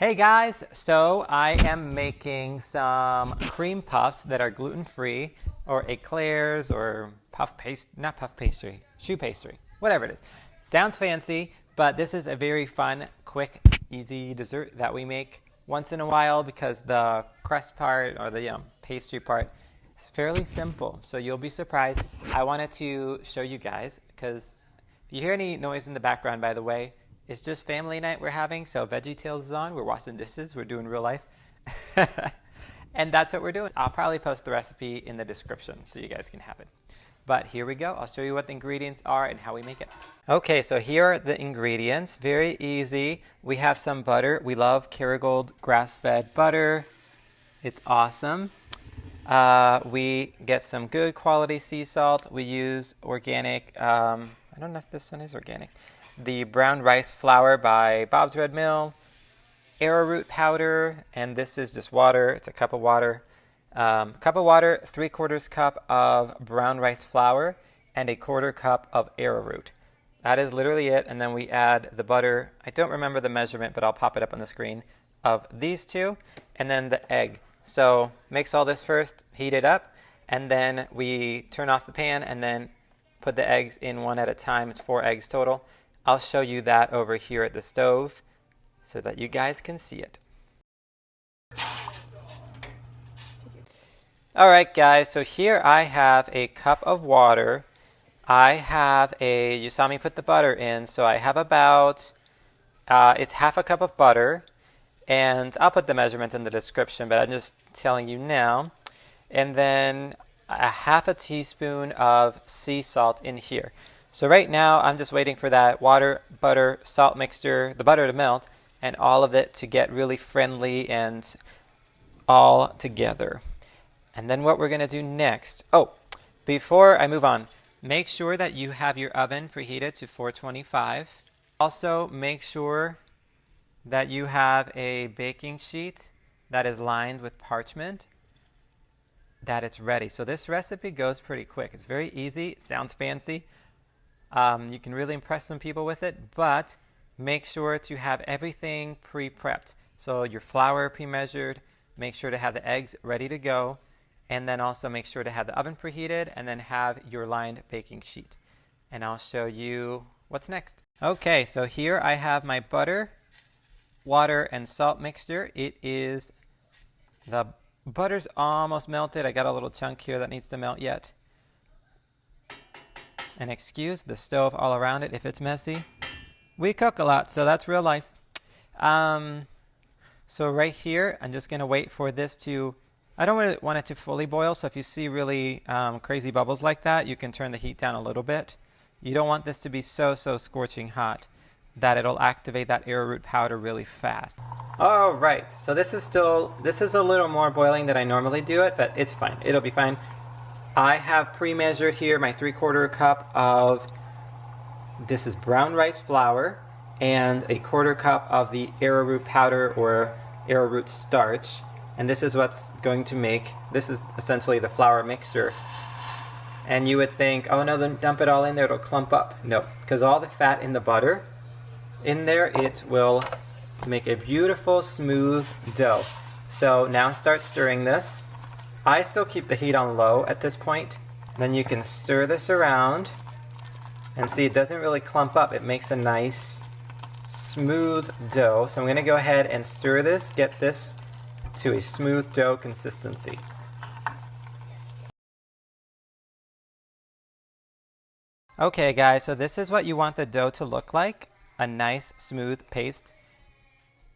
Hey guys, so I am making some cream puffs that are gluten-free, or eclairs, or not puff pastry, choux pastry, whatever it is. Sounds fancy, but this is a very fun, quick, easy dessert that we make once in a while because the crust part or the pastry part is fairly simple. So you'll be surprised. I wanted to show you guys because if you hear any noise in the background, by the way, it's just family night we're having, so VeggieTales is on. We're washing dishes. We're doing real life. And that's what we're doing. I'll probably post the recipe in the description so you guys can have it. But here we go. I'll show you what the ingredients are and how we make it. Okay, so here are the ingredients. Very easy. We have some butter. We love Kerrygold grass-fed butter. It's awesome. We get some good quality sea salt. We use organic, I don't know if this one is organic. The brown rice flour by Bob's Red Mill, arrowroot powder, and this is just water. It's a cup of water. 3/4 cup of brown rice flour, and 1/4 cup of arrowroot. That is literally it. And then we add the butter. I don't remember the measurement, but I'll pop it up on the screen of these two, and then the egg. So mix all this first, heat it up, and then we turn off the pan and then put the eggs in one at a time. It's 4 eggs total. I'll show you that over here at the stove so that you guys can see it. All right, guys, so here I have a cup of water. You saw me put the butter in, so I have about, it's 1/2 cup of butter, and I'll put the measurements in the description, but I'm just telling you now. And then 1/2 teaspoon of sea salt in here. So right now, I'm just waiting for that water, butter, salt mixture, the butter to melt, and all of it to get really friendly and all together. And then what we're going to do next, before I move on, make sure that you have your oven preheated to 425. Also, make sure that you have a baking sheet that is lined with parchment, that it's ready. So this recipe goes pretty quick. It's very easy. It sounds fancy. You can really impress some people with it, but make sure to have everything pre-prepped. So your flour pre-measured, make sure to have the eggs ready to go, and then also make sure to have the oven preheated and then have your lined baking sheet. And I'll show you what's next. Okay, so here I have my butter, water, and salt mixture. The butter's almost melted. I got a little chunk here that needs to melt yet. And excuse the stove all around it if it's messy. We cook a lot, so that's real life. So right here, I'm just going to wait for this to, I don't really want it to fully boil, so if you see really crazy bubbles like that, you can turn the heat down a little bit. You don't want this to be so scorching hot that it'll activate that arrowroot powder really fast. All right, so this is a little more boiling than I normally do it, but it's fine. It'll be fine. I have pre-measured here my 3/4 cup of, this is brown rice flour, and 1/4 cup of the arrowroot powder or arrowroot starch. And this is what's going to make, this is essentially the flour mixture. And you would think, oh no, then dump it all in there, it'll clump up. No, because all the fat in the butter, in there, it will make a beautiful smooth dough. So now start stirring this. I still keep the heat on low at this point. Then you can stir this around and see it doesn't really clump up. It makes a nice smooth dough. So I'm going to go ahead and stir this, get this to a smooth dough consistency. Okay guys, so this is what you want the dough to look like. A nice smooth paste.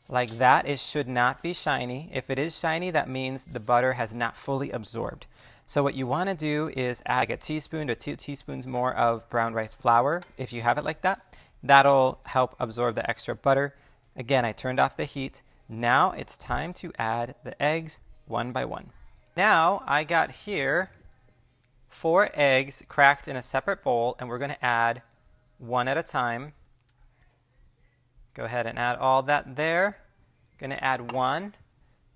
Like that. It should not be shiny. If it is shiny, that means the butter has not fully absorbed. So what you want to do is add like a teaspoon to 2 teaspoons more of brown rice flour, if you have it like that. That'll help absorb the extra butter. Again, I turned off the heat. Now it's time to add the eggs one by one. Now I got here 4 eggs cracked in a separate bowl, and we're going to add one at a time. Go ahead and add all that there. Going to add 1,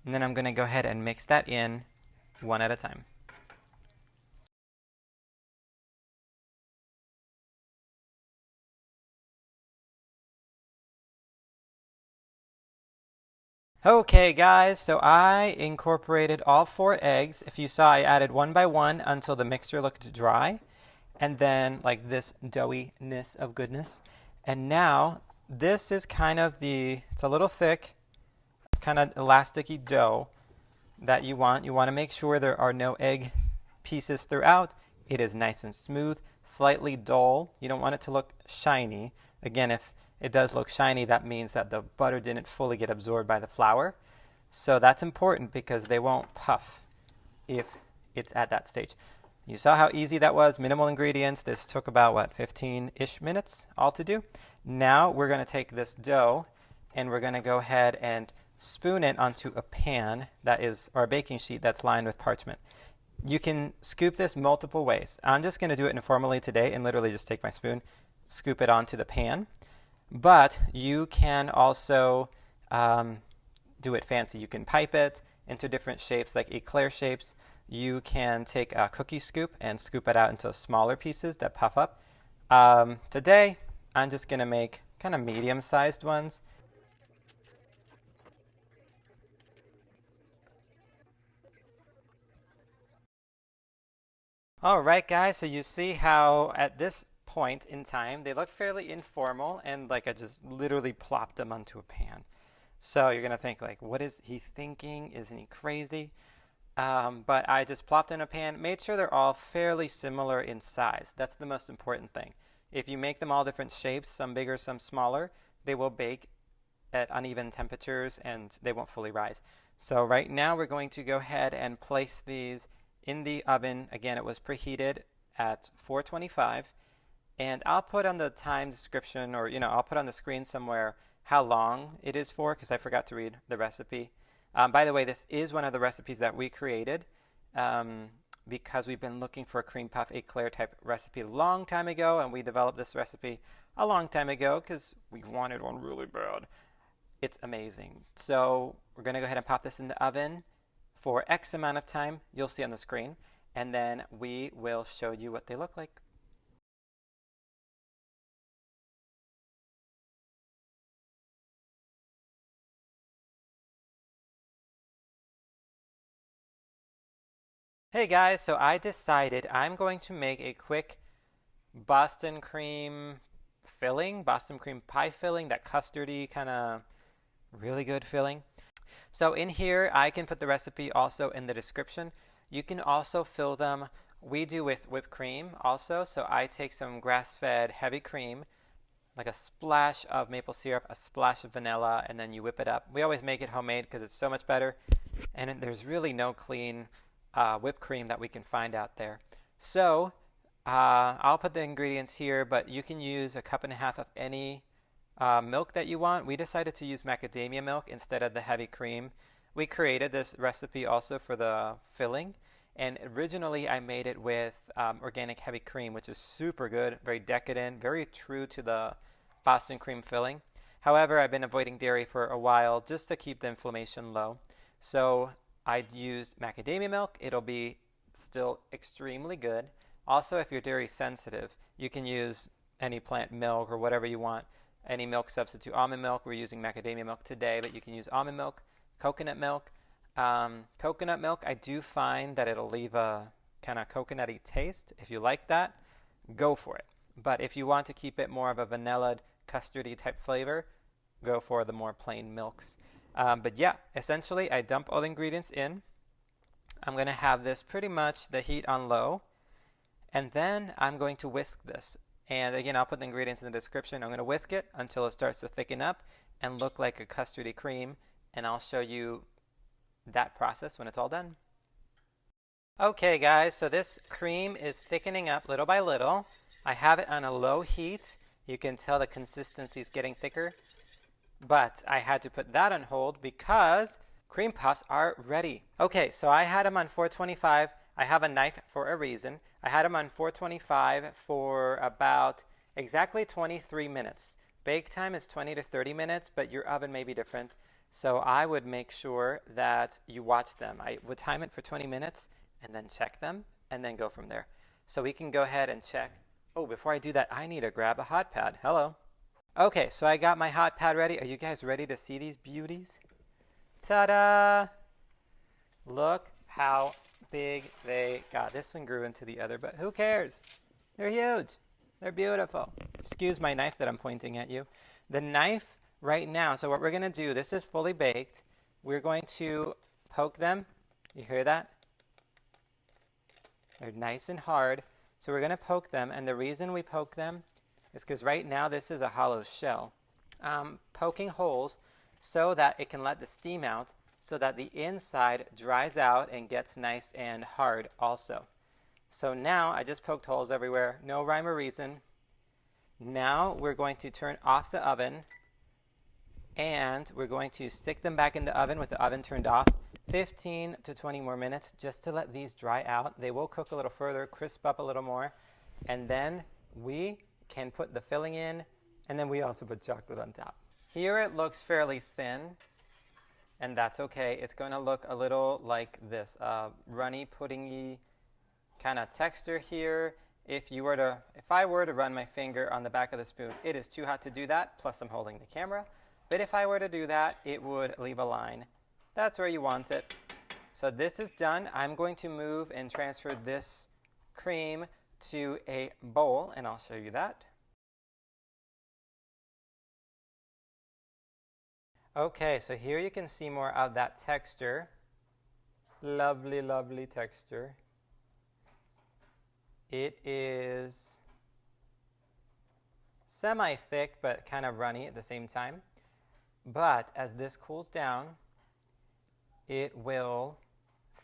and then I'm going to go ahead and mix that in one at a time. Okay, guys, so I incorporated all 4 eggs. If you saw, I added one by one until the mixture looked dry, and then like this doughiness of goodness. And now this is kind of it's a little thick, kind of elasticy dough that you want. You want to make sure there are no egg pieces throughout. It is nice and smooth, slightly dull. You don't want it to look shiny. Again, if it does look shiny, that means that the butter didn't fully get absorbed by the flour. So that's important because they won't puff if it's at that stage. You saw how easy that was, minimal ingredients. This took about, what, 15-ish minutes all to do. Now we're going to take this dough and we're going to go ahead and spoon it onto a pan or a baking sheet that's lined with parchment. You can scoop this multiple ways. I'm just going to do it informally today and literally just take my spoon, scoop it onto the pan. But you can also do it fancy. You can pipe it into different shapes, like eclair shapes. You can take a cookie scoop and scoop it out into smaller pieces that puff up. Today, I'm just going to make kind of medium-sized ones. All right, guys, so you see how at this point in time, they look fairly informal and like I just literally plopped them onto a pan. So you're going to think like, what is he thinking? Isn't he crazy? But I just plopped in a pan, made sure they're all fairly similar in size. That's the most important thing. If you make them all different shapes, some bigger, some smaller, they will bake at uneven temperatures and they won't fully rise. So right now we're going to go ahead and place these in the oven. Again, it was preheated at 425. And I'll put on the time description, or I'll put on the screen somewhere how long it is for, because I forgot to read the recipe. By the way, this is one of the recipes that we created because we've been looking for a cream puff eclair type recipe a long time ago, and we developed this recipe a long time ago because we wanted one really bad. It's amazing. So we're going to go ahead and pop this in the oven for X amount of time. You'll see on the screen, and then we will show you what they look like. Hey guys, so I decided I'm going to make a quick Boston cream Boston cream pie filling, that custardy kind of really good filling. So in here, I can put the recipe also in the description. You can also fill them. We do with whipped cream also. So I take some grass-fed heavy cream, like a splash of maple syrup, a splash of vanilla, and then you whip it up. We always make it homemade because it's so much better. And there's really no clean whipped cream that we can find out there. So I'll put the ingredients here, but you can use 1.5 cups of any milk that you want. We decided to use macadamia milk instead of the heavy cream. We created this recipe also for the filling, and originally I made it with organic heavy cream, which is super good, very decadent, very true to the Boston cream filling. However, I've been avoiding dairy for a while just to keep the inflammation low. So I used macadamia milk. It'll be still extremely good. Also, if you're dairy sensitive, you can use any plant milk or whatever you want. Any milk substitute. Almond milk, we're using macadamia milk today, but you can use almond milk, coconut milk. Coconut milk, I do find that it'll leave a kind of coconutty taste. If you like that, go for it. But if you want to keep it more of a vanilla, custardy type flavor, go for the more plain milks. But yeah, essentially I dump all the ingredients in. I'm going to have this pretty much the heat on low. And then I'm going to whisk this. And again, I'll put the ingredients in the description. I'm going to whisk it until it starts to thicken up and look like a custardy cream. And I'll show you that process when it's all done. Okay guys, so this cream is thickening up little by little. I have it on a low heat. You can tell the consistency is getting thicker. But I had to put that on hold because cream puffs are ready. Okay, so I had them on 425. I have a knife for a reason. I had them on 425 for about exactly 23 minutes. Bake time is 20 to 30 minutes, but your oven may be different. So I would make sure that you watch them. I would time it for 20 minutes and then check them and then go from there. So we can go ahead and check. Oh, before I do that, I need to grab a hot pad. Hello. Okay, so I got my hot pad ready. Are you guys ready to see these beauties? Ta-da! Look how big they got. This one grew into the other, but who cares? They're huge. They're beautiful. Excuse my knife that I'm pointing at you. The knife right now, so what we're going to do, this is fully baked. We're going to poke them. You hear that? They're nice and hard. So we're going to poke them, and the reason we poke them is because right now this is a hollow shell. Poking holes so that it can let the steam out, so that the inside dries out and gets nice and hard also. So now I just poked holes everywhere, no rhyme or reason. Now we're going to turn off the oven, and we're going to stick them back in the oven with the oven turned off 15 to 20 more minutes just to let these dry out. They will cook a little further, crisp up a little more, and then we can put the filling in, and then we also put chocolate on top. Here it looks fairly thin, and that's okay. It's going to look a little like this, runny, puddingy kind of texture here. If I were to run my finger on the back of the spoon, it is too hot to do that, plus I'm holding the camera. But if I were to do that, it would leave a line. That's where you want it. So this is done. I'm going to move and transfer this cream to a bowl, and I'll show you that. Okay, so here you can see more of that texture. Lovely, lovely texture. It is semi-thick, but kind of runny at the same time. But as this cools down, it will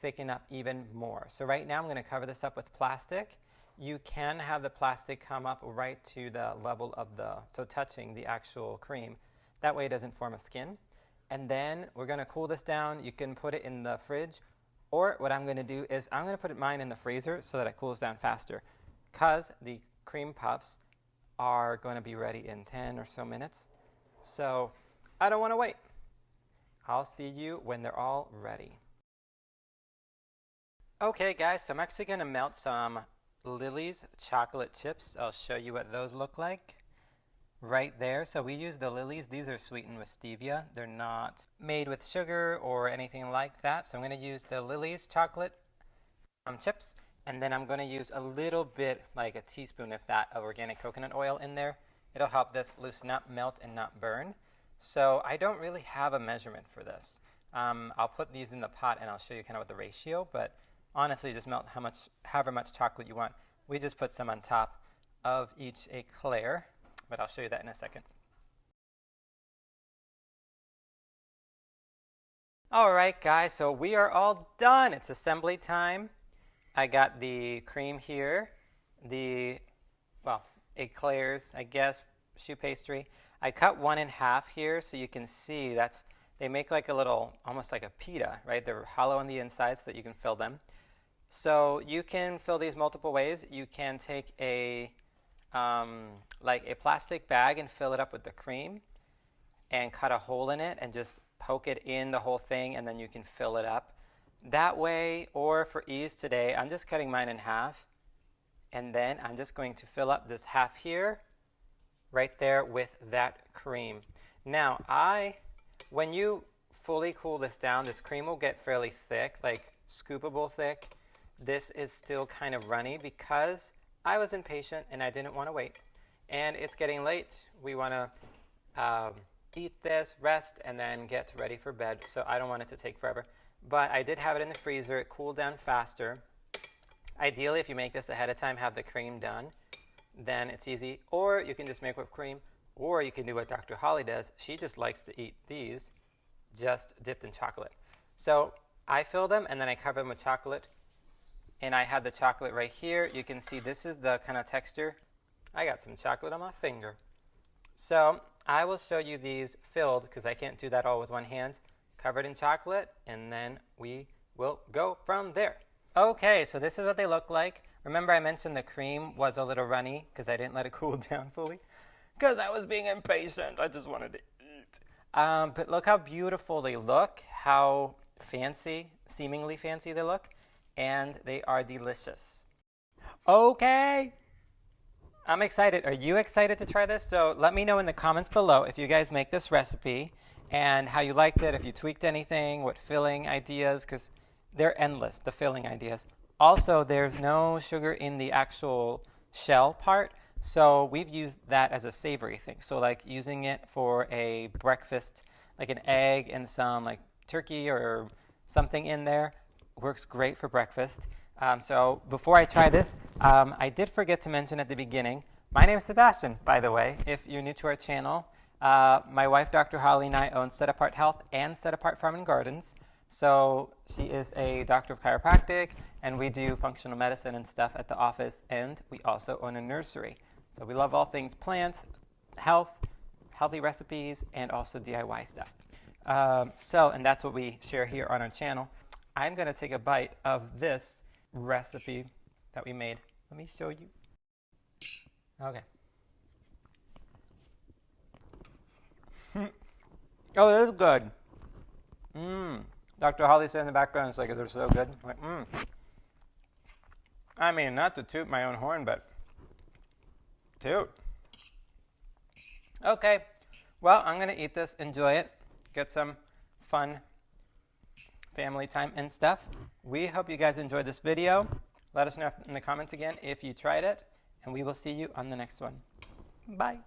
thicken up even more. So right now I'm going to cover this up with plastic. You can have the plastic come up right to the level of so touching the actual cream. That way it doesn't form a skin. And then we're going to cool this down. You can put it in the fridge. Or what I'm going to do is I'm going to put mine in the freezer so that it cools down faster. Because the cream puffs are going to be ready in 10 or so minutes. So I don't want to wait. I'll see you when they're all ready. Okay guys, so I'm actually going to melt some Lily's chocolate chips. I'll show you what those look like right there. So we use the Lily's. These are sweetened with stevia. They're not made with sugar or anything like that. So I'm going to use the Lily's chocolate chips, and then I'm going to use a little bit, like a teaspoon if that, of organic coconut oil in there. It'll help this loosen up, melt, and not burn. So I don't really have a measurement for this. I'll put these in the pot and I'll show you kind of what the ratio, but honestly just melt however much chocolate you want. We just put some on top of each eclair, but I'll show you that in a second. All right guys, so we are all done. It's assembly time. I got the cream here, the, well, eclairs, I guess, choux pastry. I cut one in half here so you can see they make like a little, almost like a pita, right? They're hollow on the inside so that you can fill them. So you can fill these multiple ways. You can take like a plastic bag and fill it up with the cream and cut a hole in it and just poke it in the whole thing, and then you can fill it up. That way, or for ease today, I'm just cutting mine in half, and then I'm just going to fill up this half here right there with that cream. Now, when you fully cool this down, this cream will get fairly thick, like scoopable thick. This is still kind of runny because I was impatient and I didn't want to wait. And it's getting late. We want to eat this, rest, and then get ready for bed. So I don't want it to take forever. But I did have it in the freezer. It cooled down faster. Ideally, if you make this ahead of time, have the cream done, then it's easy. Or you can just make whipped cream, or you can do what Dr. Holly does. She just likes to eat these just dipped in chocolate. So I fill them, and then I cover them with chocolate. And I have the chocolate right here. You can see this is the kind of texture. I got some chocolate on my finger. So I will show you these filled, because I can't do that all with one hand, covered in chocolate, and then we will go from there. Okay, so this is what they look like. Remember I mentioned the cream was a little runny because I didn't let it cool down fully because I was being impatient. I just wanted to eat. But look how beautiful they look, how fancy, seemingly fancy they look, and they are delicious. Okay, I'm excited. Are you excited to try this? So let me know in the comments below if you guys make this recipe, and how you liked it, if you tweaked anything, what filling ideas, because they're endless, the filling ideas. Also, there's no sugar in the actual shell part, so we've used that as a savory thing. So like using it for a breakfast, like an egg and some like turkey or something in there, works great for breakfast. So before I try this, I did forget to mention at the beginning, my name is Sebastian, by the way, if you're new to our channel. My wife, Dr. Holly, and I own Set Apart Health and Set Apart Farm and Gardens. So she is a doctor of chiropractic, and we do functional medicine and stuff at the office, and we also own a nursery. So we love all things plants, health, healthy recipes, and also DIY stuff. And that's what we share here on our channel. I'm going to take a bite of this recipe that we made. Let me show you. Okay. Oh, it is good. Dr. Holly said in the background, it's like, they're so good. I'm like, I mean, not to toot my own horn, but toot. Okay. Well, I'm going to eat this, enjoy it, get some fun family time and stuff. We hope you guys enjoyed this video. Let us know in the comments again if you tried it, and we will see you on the next one. Bye.